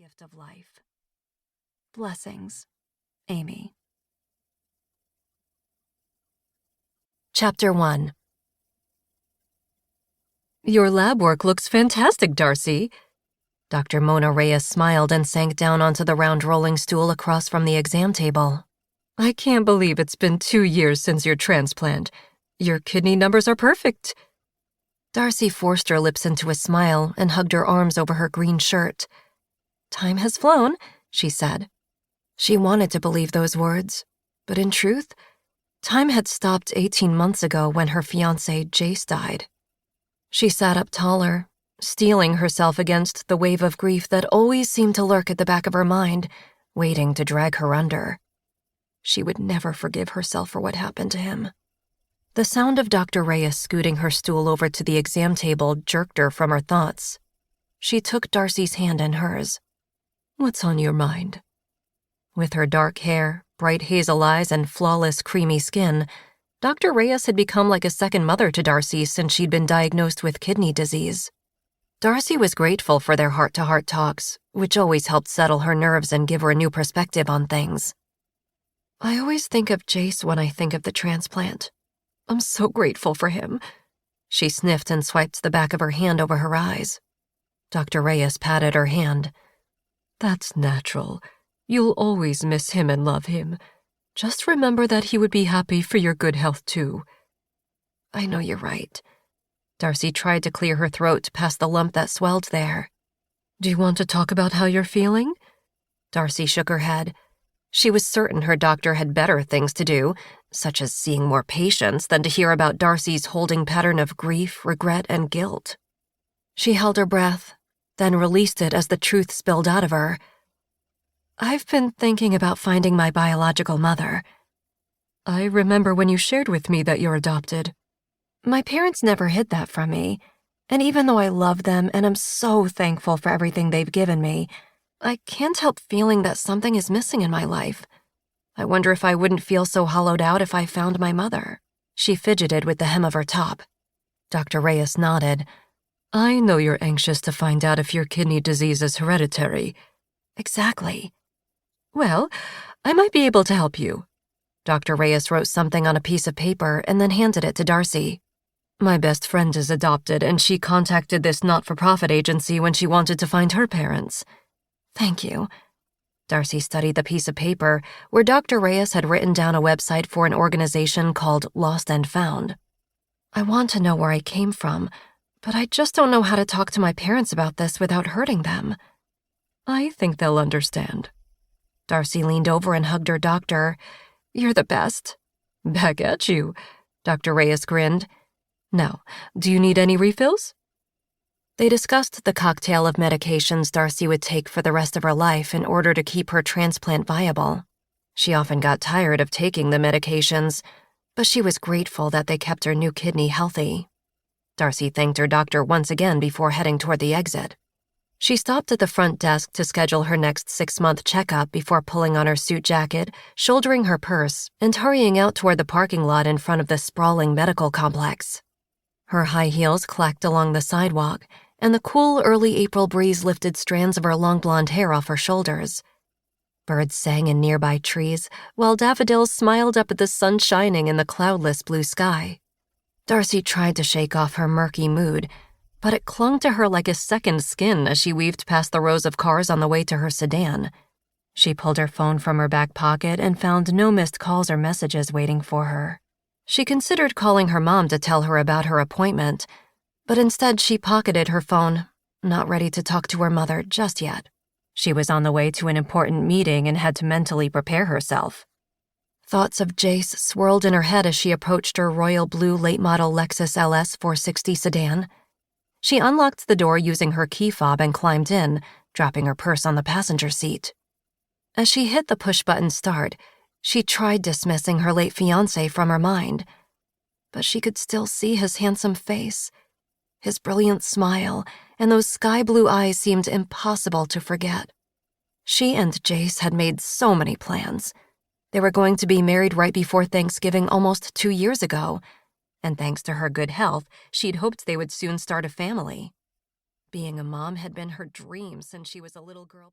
gift of life. Blessings, Amy. Chapter 1. Your lab work looks fantastic, Darcy. Dr. Mona Reyes smiled and sank down onto the round rolling stool across from the exam table. I can't believe it's been 2 years since your transplant. Your kidney numbers are perfect. Darcy forced her lips into a smile and hugged her arms over her green shirt. Time has flown, she said. She wanted to believe those words, but in truth, time had stopped 18 months ago when her fiancé, Jace, died. She sat up taller, steeling herself against the wave of grief that always seemed to lurk at the back of her mind, waiting to drag her under. She would never forgive herself for what happened to him. The sound of Dr. Reyes scooting her stool over to the exam table jerked her from her thoughts. She took Darcy's hand in hers. What's on your mind? With her dark hair, bright hazel eyes, and flawless creamy skin, Dr. Reyes had become like a second mother to Darcy since she'd been diagnosed with kidney disease. Darcy was grateful for their heart-to-heart talks, which always helped settle her nerves and give her a new perspective on things. I always think of Jace when I think of the transplant. I'm so grateful for him. She sniffed and swiped the back of her hand over her eyes. Dr. Reyes patted her hand. That's natural. You'll always miss him and love him. Just remember that he would be happy for your good health, too. I know you're right. Darcy tried to clear her throat past the lump that swelled there. Do you want to talk about how you're feeling? Darcy shook her head. She was certain her doctor had better things to do, such as seeing more patients, than to hear about Darcy's holding pattern of grief, regret, and guilt. She held her breath, then released it as the truth spilled out of her. I've been thinking about finding my biological mother. I remember when you shared with me that you're adopted. My parents never hid that from me, and even though I love them and am so thankful for everything they've given me, I can't help feeling that something is missing in my life. I wonder if I wouldn't feel so hollowed out if I found my mother. She fidgeted with the hem of her top. Dr. Reyes nodded. I know you're anxious to find out if your kidney disease is hereditary. Exactly. Well, I might be able to help you. Dr. Reyes wrote something on a piece of paper and then handed it to Darcy. My best friend is adopted, and she contacted this not-for-profit agency when she wanted to find her parents. Thank you. Darcy studied the piece of paper where Dr. Reyes had written down a website for an organization called Lost and Found. I want to know where I came from, but I just don't know how to talk to my parents about this without hurting them. I think they'll understand. Darcy leaned over and hugged her doctor. You're the best. Back at you. Dr. Reyes grinned. Now, do you need any refills? They discussed the cocktail of medications Darcy would take for the rest of her life in order to keep her transplant viable. She often got tired of taking the medications, but she was grateful that they kept her new kidney healthy. Darcy thanked her doctor once again before heading toward the exit. She stopped at the front desk to schedule her next 6-month checkup before pulling on her suit jacket, shouldering her purse, and hurrying out toward the parking lot in front of the sprawling medical complex. Her high heels clacked along the sidewalk, and the cool early April breeze lifted strands of her long blonde hair off her shoulders. Birds sang in nearby trees, while daffodils smiled up at the sun shining in the cloudless blue sky. Darcy tried to shake off her murky mood, but it clung to her like a second skin as she weaved past the rows of cars on the way to her sedan. She pulled her phone from her back pocket and found no missed calls or messages waiting for her. She considered calling her mom to tell her about her appointment, but instead she pocketed her phone, not ready to talk to her mother just yet. She was on the way to an important meeting and had to mentally prepare herself. Thoughts of Jace swirled in her head as she approached her royal blue late-model Lexus LS 460 sedan. She unlocked the door using her key fob and climbed in, dropping her purse on the passenger seat. As she hit the push-button start, she tried dismissing her late fiancé from her mind, but she could still see his handsome face. His brilliant smile and those sky-blue eyes seemed impossible to forget. She and Jace had made so many plans. They were going to be married right before Thanksgiving almost 2 years ago, and thanks to her good health, she'd hoped they would soon start a family. Being a mom had been her dream since she was a little girl.